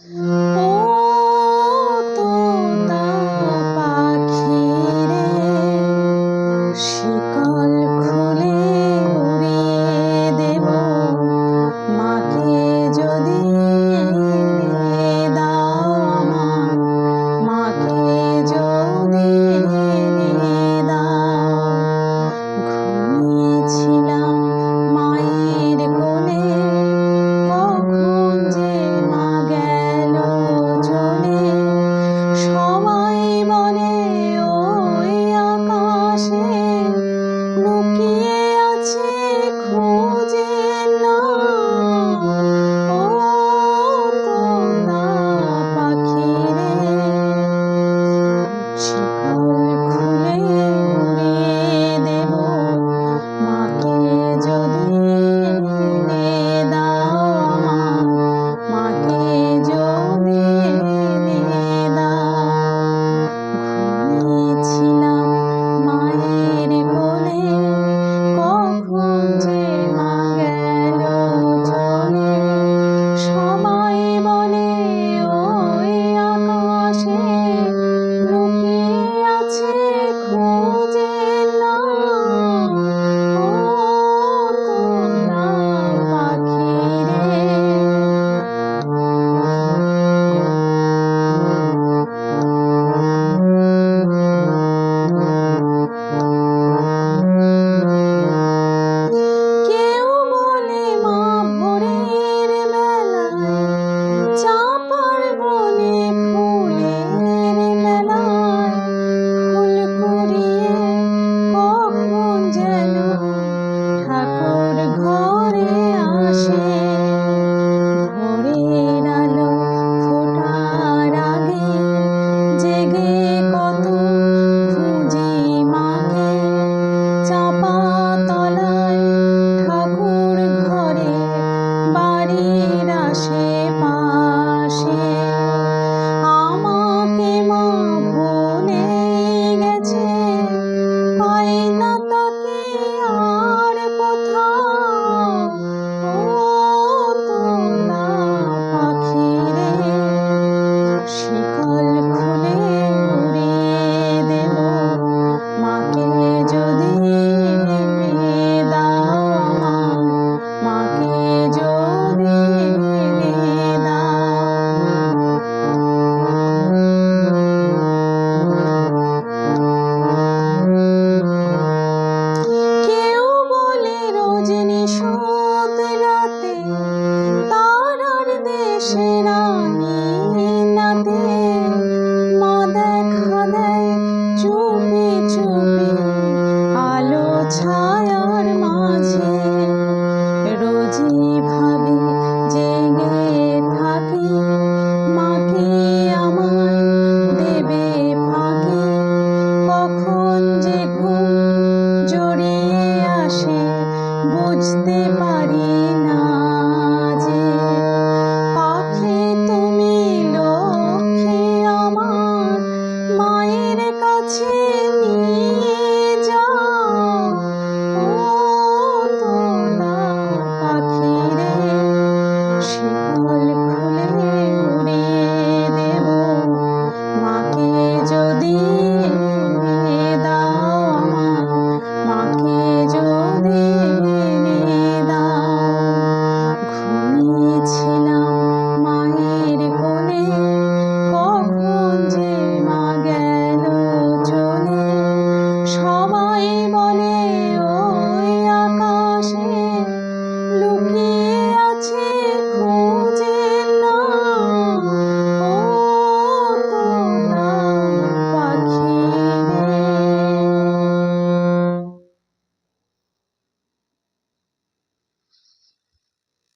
ও তোতা পাখি রে, শিকল খুলে উড়িয়ে দেব মাকে যদি এনে দাও আমার, মাকে যদি এনে দাও। ঘুমিয়েছিলাম মায়ের কোলে, কখন যে মা গেল চলে। সবাই বলে ওই আকাশে লুকিয়ে আছে, খুঁজে নাও। ও তোতা পাখি রে, শিকল খুলে উড়িয়ে দেব মাকে যদি এনে দাও আমার, মাকে যদি এনে দাও। ঘুমিয়েছিলাম মায়ের কোলে, কখন যে মা গেল চলে। সবাই বলে ওই আকাশে লুকিয়ে আছে, খুঁজে নাও। ও তোতা পাখি রে। কেউ বলে মা ভোরের বেলায় চাঁপার বনে ফুলের মেলায় ফুল কুড়িয়ে কখন যেন ঠাকুর ঘরে আসে। ভোরের আলো ফোটার আগে জেগে কত খুঁজি মাকে, চাপা তলায় ঠাকুর ঘরে বাড়ির আশেপাশে। আমাকে মা ভুলে গেছে, পাই না তাকে আর কোথাও। ও তোতা পাখি রে, শিকল খুলে উড়িয়ে দেব মাকে যদি এনে দাও আমার, মাকে যদি এনে দাও। কেউ বলে রজনী শোধ রাতে তারার দেশে রানী নাতে, মা দেখা দেয় চুপি চুপি আলো ছায়ার মাঝে। রোজই ভাবি জেগে থাকি, মাকে আমায় দেবে ফাঁকি। কখন যে ঘুম জড়িয়ে আসে বুঝতে পারি না যে। পাখি তুমি লক্ষ্মী আমার, মায়ের কাছে নিয়ে যাও। ও তোতা পাখি রে,